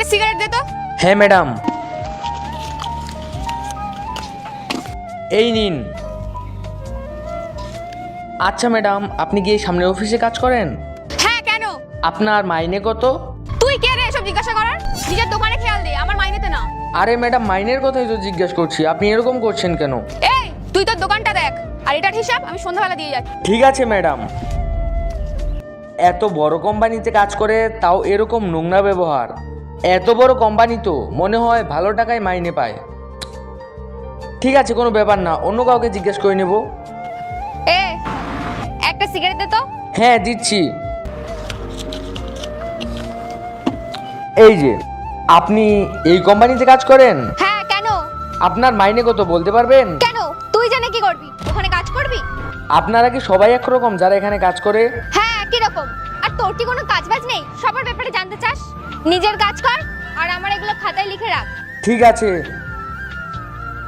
একটা সিগারেট দে তো। হ্যাঁ ম্যাডাম, এই নিন। আচ্ছা ম্যাডাম, আপনি কি এই সামনের অফিসে কাজ করেন? হ্যাঁ, কেন? আপনার মাইনে কত? তুই কে রে এসব জিজ্ঞাসা করার? নিজের দোকানে খেয়াল দে, আমার মাইনেতে না। আরে ম্যাডাম, মাইনের কথাই তো জিজ্ঞেস করছি, আপনি এরকম করছেন কেন? এই তুই তোর দোকানটা দেখ, আর এটার হিসাব আমি সন্ধ্যাবেলা দিয়ে যাচ্ছি। ঠিক আছে ম্যাডাম। এত বড় কোম্পানিতে কাজ করে তাও এরকম নোংরা ব্যবহার। এত বড় কোম্পানি তো মনে হয় ভালো টাকায় মাইনে পায়। ঠিক আছে, কোনো ব্যাপার না, অন্য কাউকে জিজ্ঞেস করে নেব। এ একটা সিগারেট দে তো। হ্যাঁ দিচ্ছি। এই যে, আপনি এই কোম্পানিতে কাজ করেন? হ্যাঁ, কেন? আপনার মাইনে কত বলতে পারবেন? কেন তুই জানে কি করবি? ওখানে কাজ করবি? আপনারা কি সবাই একরকম যারা এখানে কাজ করে? হ্যাঁ, একই রকম। আর তোর কি কোনো কাজ বাজ নেই? সবার ব্যাপারে জানতে চাস? নিজের কাজ কর, আর আমার এগুলো খাতায় লিখে রাখ। ঠিক আছে,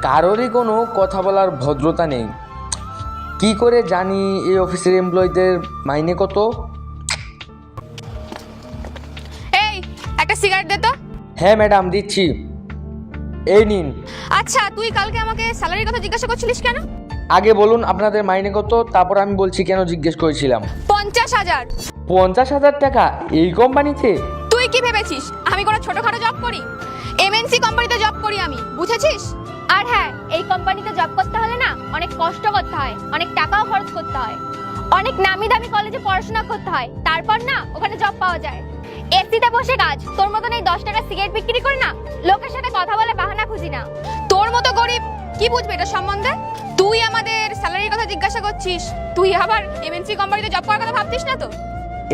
কারোরই কোনো কথা বলার ভদ্রতা নেই। কি করে জানি এই অফিসের এমপ্লয়ীদের মাইনে কত? এই একটা সিগারেট দে তো। হ্যাঁ ম্যাডাম, দিচ্ছি। এই নিন। আচ্ছা, তুই কালকে আমাকে স্যালারির কথা জিজ্ঞাসা করছিলিস কেন? আগে বলুন আপনাদের মাইনে কত, তারপর আমি বলছি কেন জিজ্ঞেস করেছিলাম। 50,000। 50,000 টাকা এই কোম্পানিতে? তুই কি ভেবেছিস আমি কোনো ছোটখাটো জব করি? এমএনসি কোম্পানিতে জব করি আমি, বুঝেছিস? আর হ্যাঁ, এই কোম্পানিতে জব করতে হলে না অনেক কষ্ট করতে হয়, অনেক টাকাও খরচ করতে হয়, অনেক নামি দামি কলেজে পড়াশোনা করতে হয়, তারপর না ওখানে জব পাওয়া যায়। এসিতে বসে কাজ, তোর মতন এই 10 টাকা সিগারেট বিক্রি করে না লোকের সাথে কথা বলে বাহানা খুঁজি না। তোর মতো গরিব কি বুঝবে এটা সম্বন্ধে? তুই আমাদের স্যালারির কথা জিজ্ঞাসা করছিস, তুই আবার এমএনসি কোম্পানিতে জব করার কথা ভাবছিস না তো?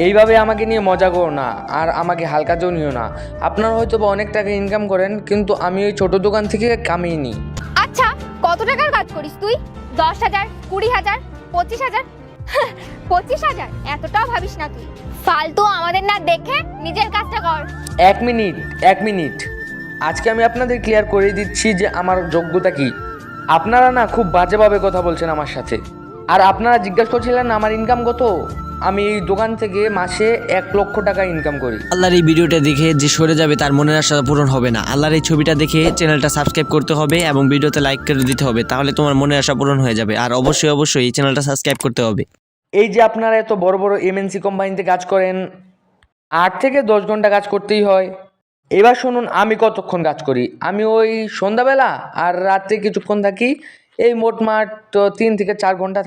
এইভাবে আমাকে নিয়ে মজা করো না, আর আমাকে হালকাতেও নিও না। আপনারা হয়তো বা অনেক টাকা ইনকাম করেন, কিন্তু আমি ওই ছোট দোকান থেকে কামিয়ে নিই। আচ্ছা, কত টাকার কাজ করিস তুই? 10,000, 20,000, 25,000? 25,000? এতটাও ভাবিস না তুই। ফালতু আমাদের না দেখে নিজের কাজটা কর। এক মিনিট, আজকে আমি আপনাদের ক্লিয়ার করে দিচ্ছি যে আমার যোগ্যতা কি। আপনারা না খুব বাজেভাবে কথা বলছেন আমার সাথে। আর আপনারা জিজ্ঞাসা করছিলেন আমার ইনকাম কত। আমি এই দোকান থেকে মাসে 1 লক্ষ টাকা ইনকাম করি। আল্লাহর এই ভিডিওটা দেখে যে সরে যাবে তার মনের আশা পূরণ হবে না। আল্লাহর এই ছবিটা দেখে চ্যানেলটা সাবস্ক্রাইব করতে হবে এবং ভিডিওতে লাইক করে দিতে হবে, তাহলে তোমার মনের আশা পূরণ হয়ে যাবে। আর অবশ্যই এই চ্যানেলটা সাবস্ক্রাইব করতে হবে। এই যে আপনারা এত বড় বড় এমএনসি কোম্পানিতে কাজ করেন, 8 থেকে 10 ঘন্টা কাজ করতেই হয়। এবার শুনুন আমি কতক্ষণ কাজ করি। আমি ওই সন্ধ্যাবেলা আর রাতে কিছুক্ষণ থাকি, এই মোটমাট 3 থেকে 4 ঘন্টা।